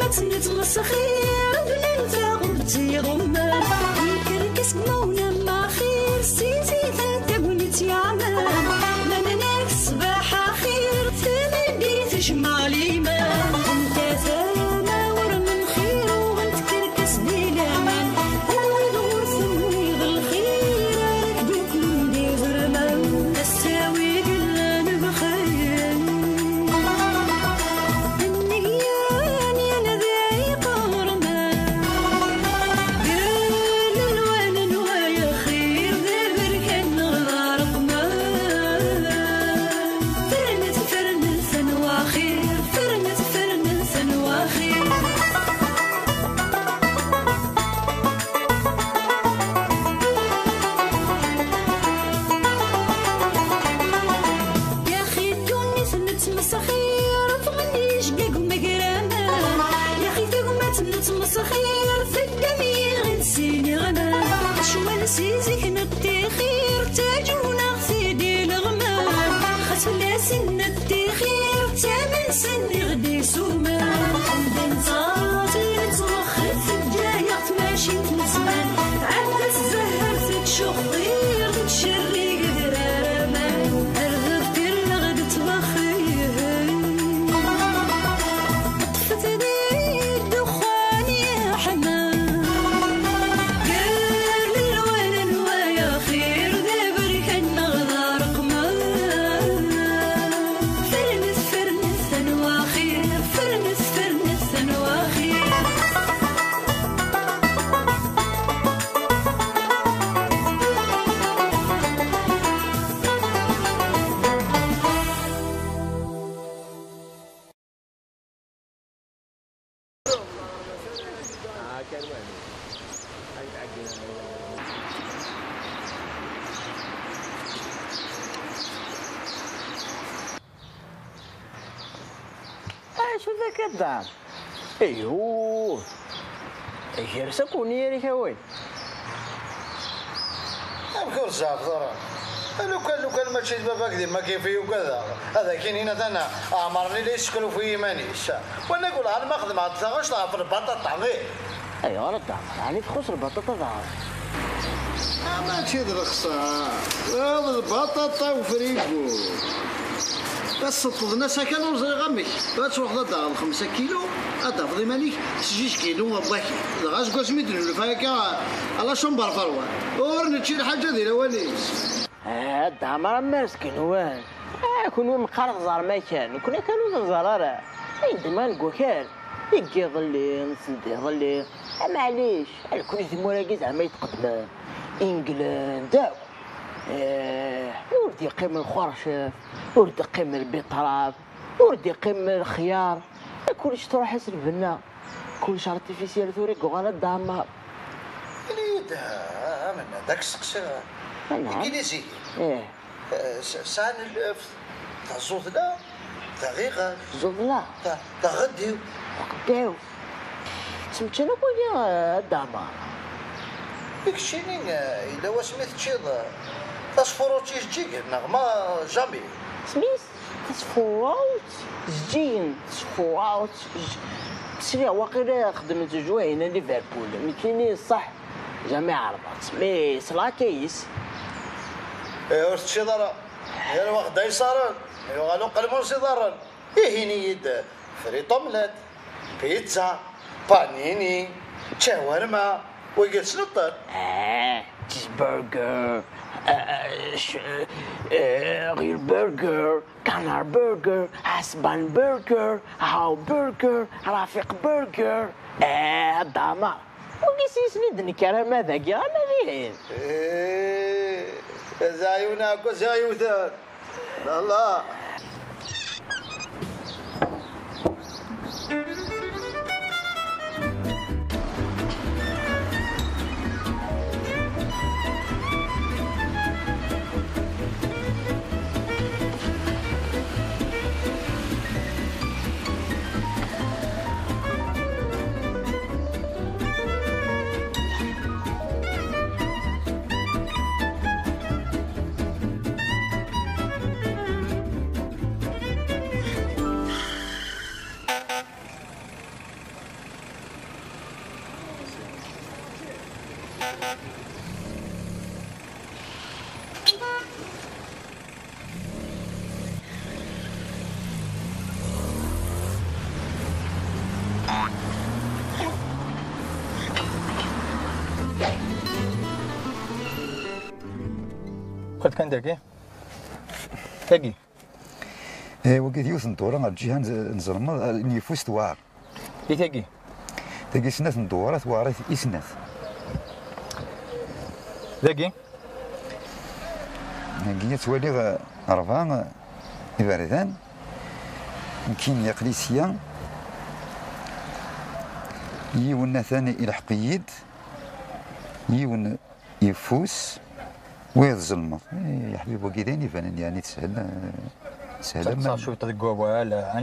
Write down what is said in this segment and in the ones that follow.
نتمسخير بلي تغبتي غمان يكركس مونا ما خير سيزي ثلاثة وليت يعمل ما ناك صباح خير تمدي تجمع لي ما انت ثانا ورمن خير وغنتكركس دي لامان تنوي الغرس نويض الخير ركبك من دي غرمان تساوي قلان بخير مسخير في الدمير نسيني غنى شوال سيزيك نتخير تاجونا سيدي الغمام خسلا سن التخير تامن سن غدي سومان عندن صاطي نتوخر في الجاية تماشي تنسمان عباس زهر تتشخير تتشري قدر مان ارغب كل غد تبخير طفت دي الدخان شو ذاك الدار؟ ايوه جرسك ونيرك وين؟ بكل صعب ترى لو كان ماشي باباك ديما كيفي وكذا هذا كاين هنا انا عمرني لي يسكنوا في مانيش وانا نقول انا ما خدم عاد تاغش في البطاطا غير ايوا راه يعني تخص البطاطا ظهر ماشي رخصة هذا البطاطا وفريكو بس طلنا سكن وزي غمك باش وحده دار 5 كيلو اتفضي مانيك 6 كيلو والله غاش كاش مدري ولا فايكا الله شنبر فروه ورنتشي الحاجه ديال وليس الدعمر مسكين وين كون مقرق زار ما كان كنا كانوا زراره عندما نقول يجي ظلي نسدي ظلي معليش كل زمولاكي زعما يتقدم انجلندا ورد يقيم الخرشف ورد يقيم البيطراب ورد يقيم الخيار كلش تروح حسب البنا كلش ارتيفيسيال ثوريك وغالا الدعمر ليدا من هذاك السقسا انجليزي سان تاع الزوطله تاع غيغا الزوطله تاع غديو سمعت انا بويا الدعمر داكشي الا واسميت تشيض تصفروت تيجيك نغمه جامي سميت تصفروت زين تصفروت سريع واقيلا خدمت جوي هنا ليفربول مي كاينين صح جميع رباط مي صلا كيس ايوا شي ضرا يا واخد يسارن ايوا غالو قلمون سي ضرن هينيد فريط اومليت بيتزا بانيني شاورما وقال سلطان تشيز برجر غير برجر كانار برجر عسبان برجر هاو برجر رافيق برجر الدعمر وقيسي سندني كلام هذا كاع مليان زايوناك وزايوثان الله قد كان داكي تاكي وقيت يوثن دورة مع الجهة نزرمة النفوس توار تاكي تاكي سنات ندورة توارث إسنات تاكي كي توالي أربعة إباردان يمكن يقليسيا يون ثاني إلى حقيد يون يفوس ويظلم يا حبيبي وكيدين يبان يعني تسهل صح شو تدقوا ولا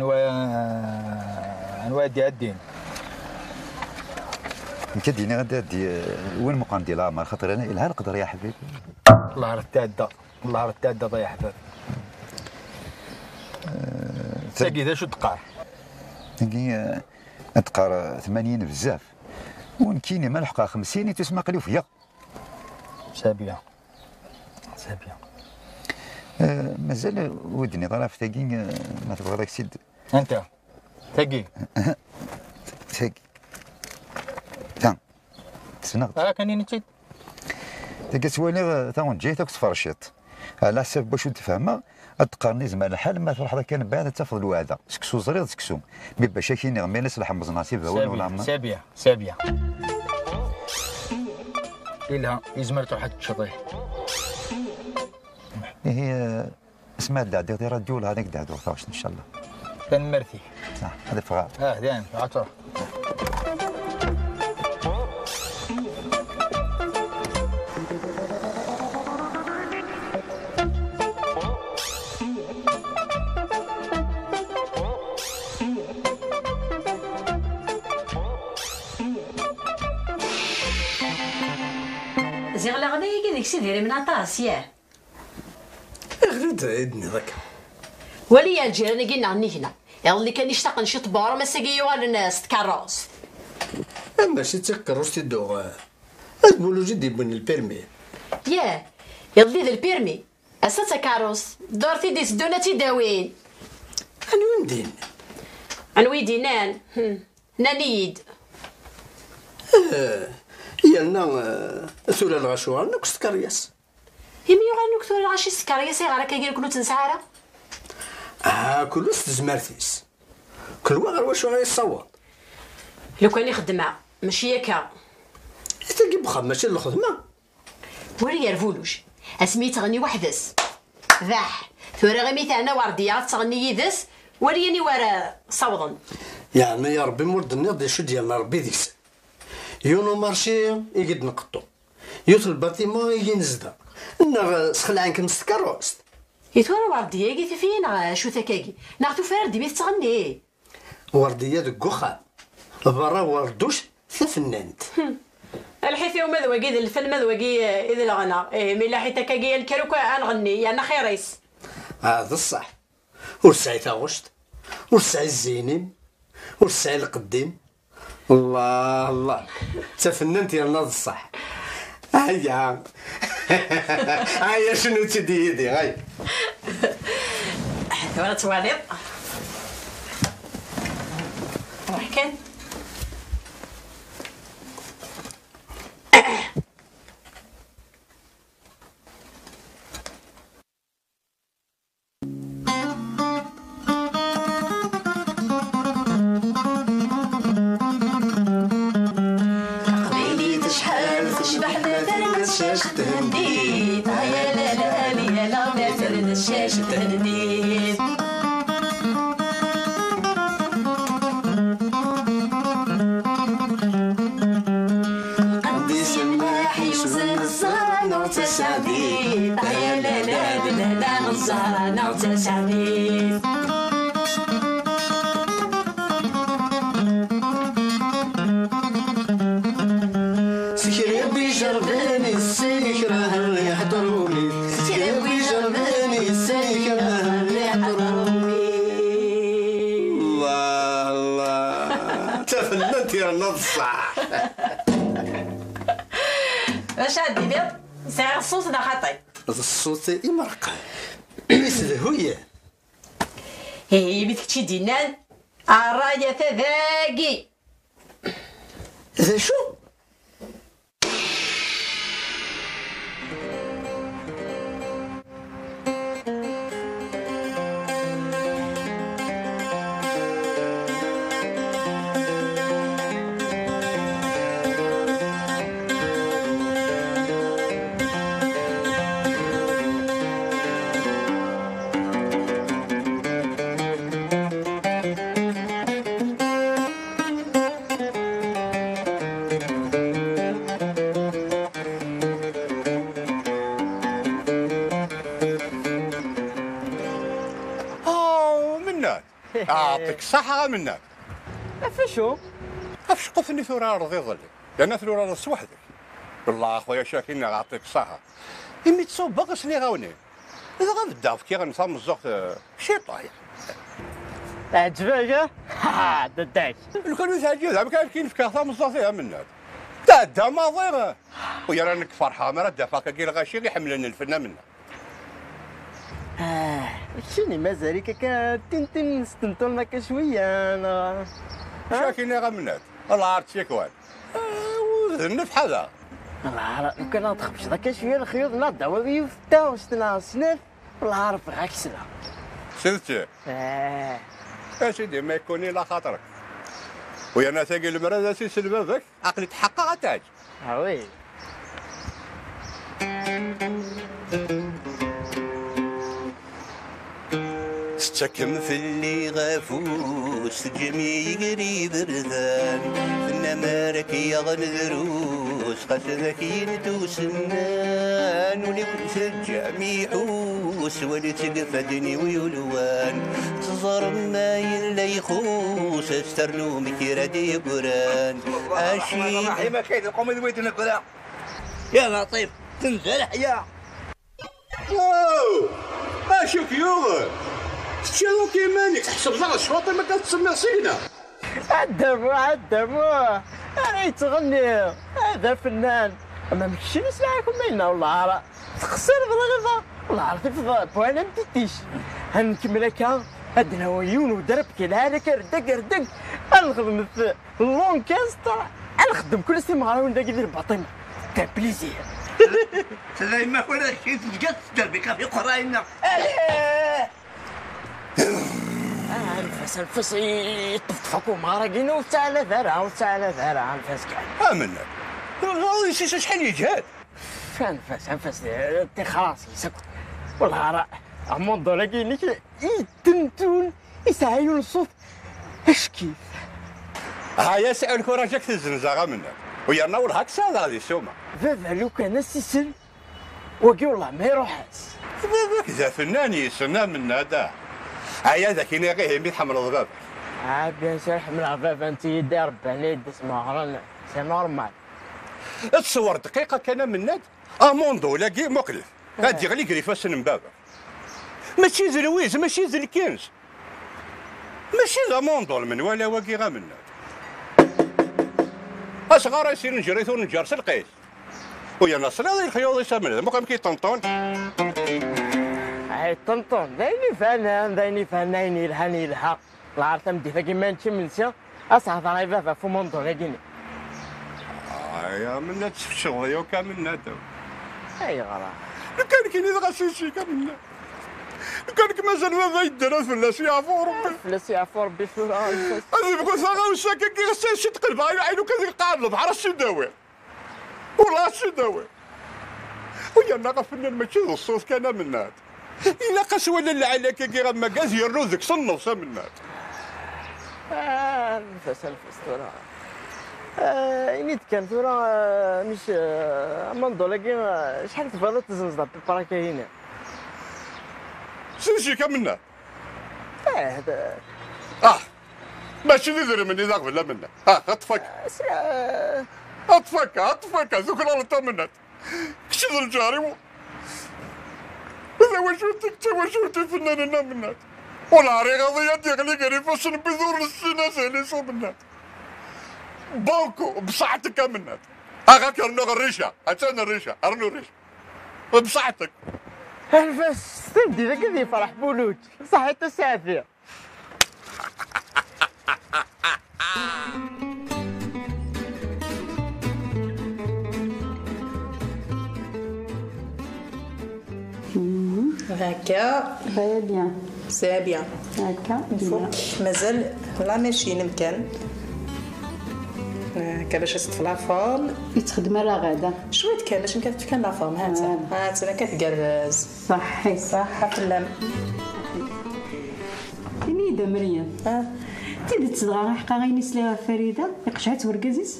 انواع ديال الدين كديني غدا دي وين مقام ديال العمر خاطر انا الها نقدر يا حبيبي الله راه تعدى الله راه تعدى ضيع حباب تاكي ذا شو تقار تاكي اتقار 80 بزاف ونكيني ما لحقها 50 تسمى قليو فيا سابيه مازال ودني طرف تاكي ما تبغى داك السيد انت تاكي تا تسنغت كاني نتيت تاكي توالي تا جيتك تفرشيط على حسب باش تفهمها اتقارني زعما الحال ما تروح كان بعد تاخذ الوعده سكسو زريض سكسو مي باش كاين غير الناس اللي حمز ناصيب ولا سابيه إلها يزمر تروح تشطيه هي اسمها الدعدي غير راديو هذاك دعدو واش ان شاء الله كان مرثي صح هذا فغار دايم عطر زيغ لا غدا يجي ديك سيدي من عطاس ياه غريت عيدني ذاك ولي يا الجيران قلنا عني هنا اللي كان يشتاق نشي طباره ما ساقيو على الناس تكروس ماشي تكروس تدوغ تقولوا جدي بني البيرمي ياه يضلي ذا البيرمي اسا تكروس دورتي ديس دوناتي داوين انوين دين انوي دينان نانيد يالنا ثولا الغشوار نكس تكرياس يمي يغنوك ثوري الغاشي سكرياس غير كاين كلو تنسعاره كلو استزمرتيس كل واحد واش غيصوت لو كان يخدمها ماشي ياكا تلقي بخا ماشي الخدمه وري الفولوج اسمي تغني وحدس ذاح ثوري غيمي تاعنا ورديه تغني يدس وريني ورا صوضن يعني يا ربي مولد النض شو ديالنا ربي ديكس يونو مارشي يقد نقطو يوت الباتيمون يجي نزدا انا سخل عنك مستكروست يتورا ورديه كي فين شو ثكاكي ناخذ فردي بيت تغني ورديه دك وخا برا وردوش ثفننت الحيث يوم ذوقي ذا الفيلم ذوقي اذا الغنى ملا حيت كاكي الكروكا نغني يعني خيريس هذا الصح ورسعي تاغشت ورسعي الزينين ورسعي القديم الله الله تفننت يا ناض الصح هيا هيا شنو تدي يدي هاي ولا تواليط روح كان شاشة تهديد يا لا لا يا لا ما ترد الشاشة تهديد قدي سماح يوزن الزهرة وتسعديد يا لا لا لا لا الزهرة وتسعديد اش غدير سعر الصوص دا خاطي الصوت يمرق يسلهوية هي بيتك شي دينان الراية تذاقي ذا شو يعطيك الصحة منك. فشو؟ افش قفني ثورة رضي ظلي، لأن ثورة رضي وحدك. والله أخويا شاكين يعطيك الصحة. إمي تصوب باقي سني غاوني. إذا غنبدا في كي غنصام الزوق شي طايح. عجبك؟ ها دداك. لو كانوا تعجبوا زعما كاين في كاثام الزوق فيها منك. دا ما ضيغه. ويا رانك فرحة ما راه فاكا كي الغاشي اللي حملنا الفنة منها. شنو مازالك كتنتن ستنطلنا كشويه انا شاكين غا منك الله عرفت ياك النف هذا الله عارف لو كان تخبش ذاك شويه الخيوط نضع ويفتا وشتنا سنف الله عارف غاك سلا سلتي يا سيدي ما يكون الا خاطرك ويا ناس تاقي المرأة سيسل بابك عقلي تحقق تاج وي استكم في اللي غافوس جميع قريب ردان فينا راكي غندروس قصدك ينتو سنان ولي وتسجع ميحوس ولي تقفدني ويلوان تزار ما يلا يخوس استرنو مكيرادي قران اشي ما كاين القوم اللي بغيتو ناكلها يا لطيف تنزل حياه واو اشوف يوغ شنو كيمانك حسب زغ الشواطئ ما كتسمى سينا عدمو انا يتغني هذا فنان اما ماشي نسمعكم منا والله عرا تخسر بالغلطه والله عرفتي في بوانا مديتيش هنكمل هكا عندنا ويون ودرب كي هذاك ردق نخدم في اللونكاستر نخدم كل سيما غاون داك يدير باطيمه تاع بليزير زي ما ولا شي تلقى دربي في قراينا الفاس يطفقوا ماراقين وتعالى ذرع الفاس كاع امنا والله شحال يجهد انفاس تي خلاص يسكت والله راه عمود لاقيني يتنتون يسعيون الصوت اش كيف يا سألك راجعك تزنزاغا منك ويا نور هاك هذا غادي السومه فاف لو كان السيسل وقي والله ما يروحش كذا فنان يسنى من هذا هيا ذاك اللي غير يمي حمل الضباب بيان سور حمل الضباب انت يدي رباني يدي سمعرنا سي نورمال تصور دقيقه كان من ناد اموندو لاقي مقلف غادي غلي كريفاس من بابا ماشي زلويز ماشي زلكينز ماشي زاموندو من ولا واقي غا من ناد اصغر يصير نجريث ونجرس القيس ويا نصر هذا الخيوط يسمى هذا مقام كي طنطون طنطون دايني فنان يلهاني يلها العرفه مدي فاكي ما نمشي منسيا اصعد رايفا فا موندو لاقيني يا من تشغل يو كامل هذا اي غرا كان كاين اذا غاسيسي كامل كانك مازال هذا يدير فلاس يعفو ربي فلاس يعفو ربي في هذه بغا صغار وساكن كي غسال شي تقلب عينو كذا قاعد البحر شي داوي والله شي داوي ويا ناقا فنان ماشي الصوت كان من هذا إلا قاس ولا اللي عليك كي غما كاز يرنو ذيك صنف من هذا الفاس ثورة نيت كان ثورة مش منضو لاقي شحال تفضل تزنزل بالبراكة هنا سنشي كملنا هذا ماشي ندير مني ذاك ولا منا اطفك اطفك ذوك الغلطة منك كشد الجاري إذا وشوتي فناننا منك ولا ريغ غضيات يغلي قريفة بذور السنة سهلي صوب منك بانكو بصحتك منك اغاك رنو الريشه اتانا الريشه رنو الريشه بصحتك. الفاس تبدي ذاك اللي فرح بولوج صحته سافيه. هكا بايا بيان سي بيان هكا فوق مازال لا ماشي يمكن هكا باش تطفى لا فورم يتخدم راه غادا شويه كان باش نكتب كان لا فورم هانت انا كتقربز صحي صح فلام نيدا مريم تيدي تصدغى حقا غير نسلاها فريده يقشعت وركازيس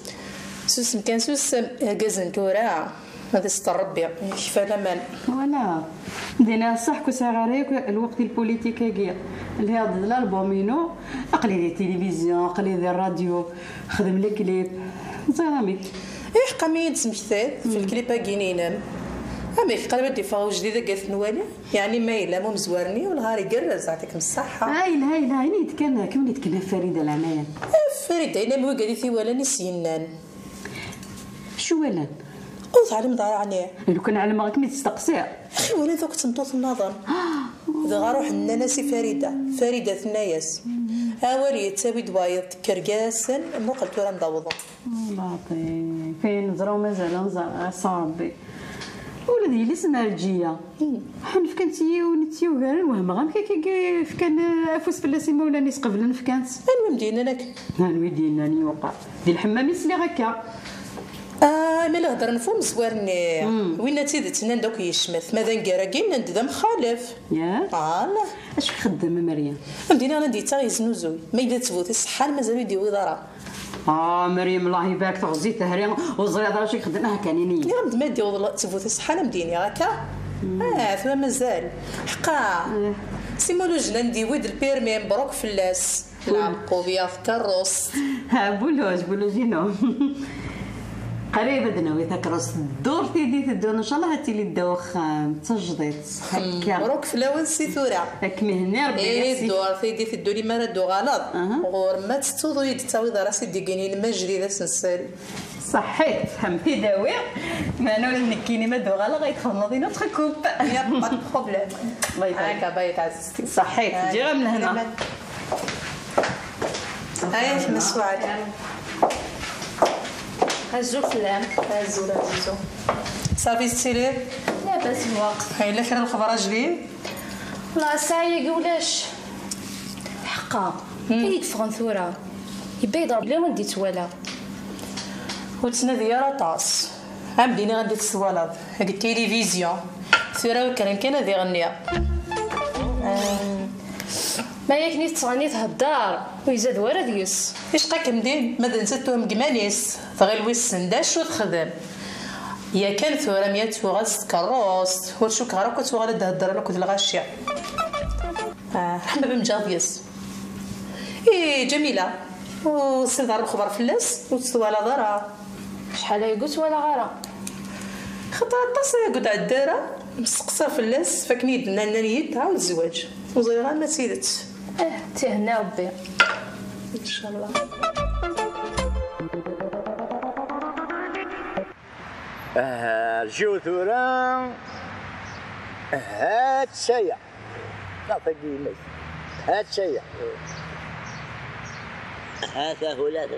سوس يمكن سوس كازن تورا هذا ستر ربي كيف الامان ولا دينا صح كساغاريك الوقت البوليتيكيه اللي هاد الالبومينو اقلي دي تلفزيون اقلي دي الراديو خدم لي كليب زرامي حقا مي تسمحتي في الكليب كاينين امي قلبت دي فاو جديده قالت نوالي يعني ما الا مو مزوارني والنهار يقرز يعطيكم الصحه هاي نيت كان كم نيت كنا فريده العمال فريده انا مو قالت ولا نسينان شو ولان قلت على مضارعني لو كان على ما كنت تستقصي اخي ولا ذوك تمطوط النظر اذا غاروح الناس فريده ثناياس اولي تساوي دوايض كرقاسن مو قلت ولا ندوضو باطي فين نزرو مازال نزر صابي ولدي لي سنرجيه حنف كنتي ونتيو غير وهم غام كيف كان افوس فلاسي مولاني سقبل نفكانت انا مدينا لك انا مدينا ني وقع دي الحمام يسلي غكا ملي هضر نفهم زوارني وين تيدتنا دوك يشمث ماذا نكراكين ندي مخالف ياك لا اش خدام مريم مدينا انا ديتا يزنوزوي ما يبدا تفوت الصحه مازال يديو ضرا مريم الله يبارك تغزي تهري وزري هضره شي خدامها كانيني يا رب ما ديو تفوت الصحه انا مديني هكا ثم مازال حقا سيمولو جنان نديوي البيرمي مبروك فلاس العقو بيا في كروس بولوج نو قريبه دناوي تكرس الدور تيدي تدور ان شاء الله هاتي لي الدوخ تجديد هكا مبروك فلاون سيتورا هاك مهني ربي الدور تيدي تدوري مرا دو غلط غور ما تستوضو يدتاوي راسي ديكيني الما جديده سنسال صحيت فهمتي داوي ما انا نكيني ما دو غلا غيتخلطي نوتخ كوب يا با بروبليم الله يبارك هكا بايت عزيزتي صحيت جي غير من هنا هاي مسوعات هزو فلام هزو صافي ستيلي لاباس الوقت هاي لا خير الخبر جديد لا ساعه قولاش حقا كي تفغن ثوره يبا يضرب لا وندي تولا قلت ناديه راه طاس عمديني غندي تصوالط هاد التلفزيون ثوره كان هذه غنيه ما ياكني تصغني تهدر ويزاد ورا ديس ايش قاك مدين ماذا نسيتهم كمانيس تغير ويس سنداش وتخدم يا كان ثورة ميات وغاز كروس ورشوك غاروك وتوغال تهدر لك الغاشية رحمة بمجاضيس ايه جميلة وصل دار الخبر فلاس وتستوالى دارها شحال يقول ولا غارة خطا الطاسة قد عالدارة مسقسة فلاس فاكني دنا نانيت تعاود الزواج وزيرها ما سيدت تهنا ربي ان شاء الله رجعوا ثورة هات شيء نعطيك ميت هات شيء هذا هو لا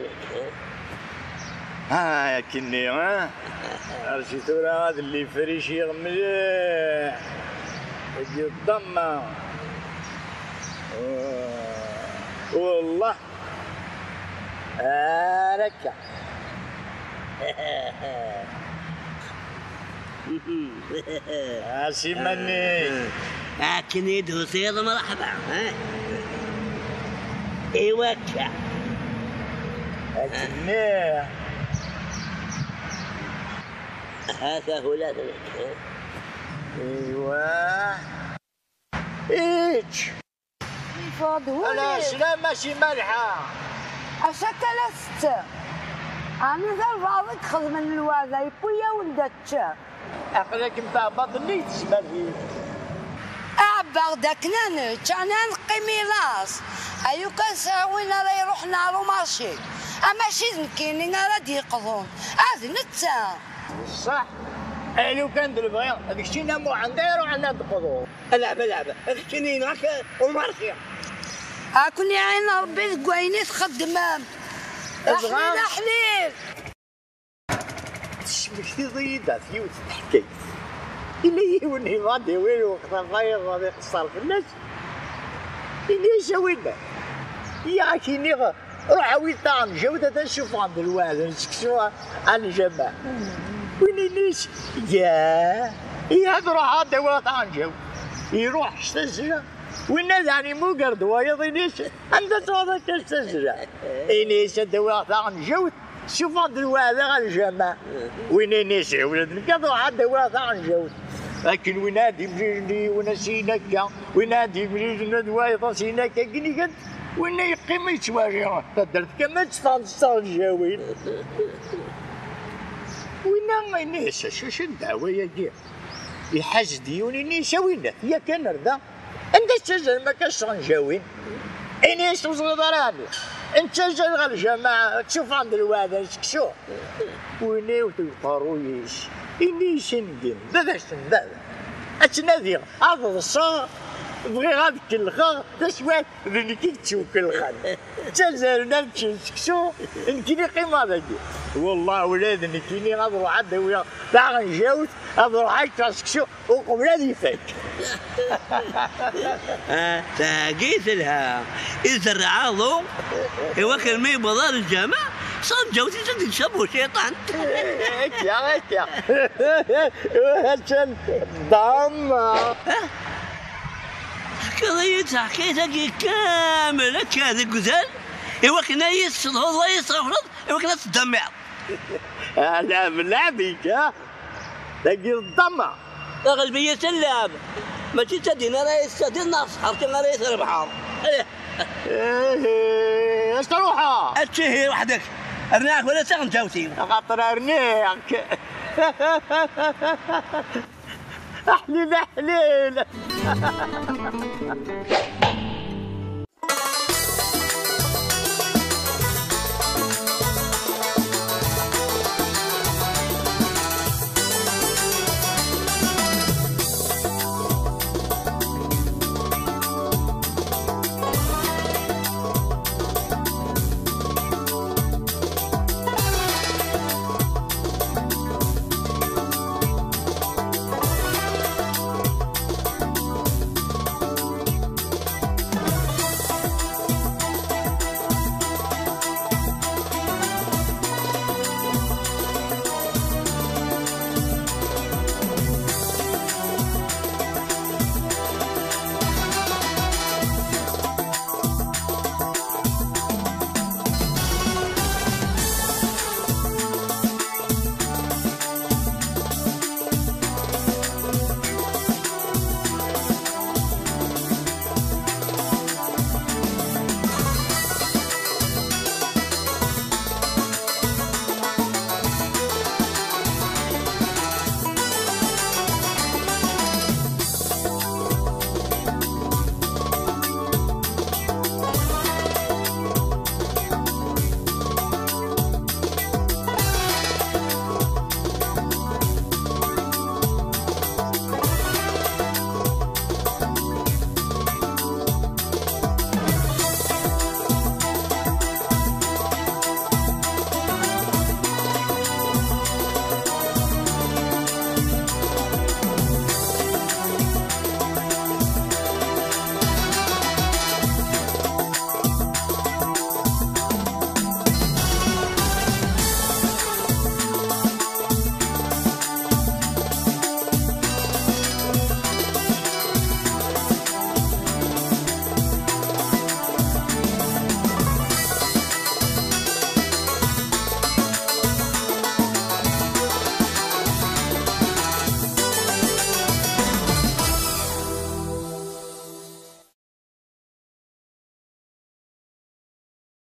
يا كني رجعوا ثورة هذا اللي فريشي مليح يجي الضمة والله ركع عاسي مني لكن يدهو سيض مرحبا ايوكا النيه هذا هو لا ايوه ايش علاش لا ماشي مالحه عشاك لست انا ذا فاضك خذ من الواذا يبويا ولدتش عقلك نتاع بطني تشمل فيه باغدا كنا انا نقي ميلاس ايو كنساوينا راه يروحنا لو مارشي اما شي مسكينين راه يقضون هذا نتا صح لو كان بالبغي هذاك الشيء نامو عندي يروح عندنا القضور لعبه هذاك الشيء هكا ومارشي هاكوني عين ربي كويني تخدم حليل حليل شمشتي ضيدات يوت الحكايه اللي يوني غادي وين وقت غاير غادي يقصر في الناس اللي سوينا يا كيني روح عاود طعم جودة نشوف عند الوالد نسكسوها على الجماعة وين الناس يا روح عاد دواء طعم جو يروح يستزرع والناس يعني مو قرد وايض الناس عندها توضع تستزرع الناس دواء طعم جو شوف عند الوالد على الجماعة وين الناس يا ولد القضاء عاد دواء طعم جو لكن وينادي برجلي ونسينك وينادي برجلنا دواء سينك كني قد وين يقيم يتواجه درت كما تفانسطر الجاوين وين ما ينسى شو الدعوة يا جي يحسدي ونيسا وين يا كان ردا انت تسجل ما كاش جاوين انيس وصغيراني انت تسجل غير الجماعة تشوف عند الواد شو وين وتلقارويش إني شندين بدا شندان أتنادي هذا الصار بغي غادي كلخا تسوات بني كي تشوف كلخا تزالنا نمشي نسكسو نكيني قيمة هذاك والله ولاد نكيني غادي عاد ويا باغي نجاوز غادي نروح نسكسو وقبل هذه فاك تاقيت لها إذا الرعاضو يوكل مي بضار الجامع صار جوتي صدق شبه شيطان هيك يا هاتشن ضامة قضيت حكيتك كاملة كذا الجزال يوكلنا يصل هو يصرف يوكلنا تدمع لا بلعبك ها تجي الضمة غالبية اللعب ما تدينا رئيس تدينا نصحر كنا رئيس البحر ايش تروحها؟ اتشهي وحدك ارناك ولا ساعة جوتي خاطر ارناك حليل حليل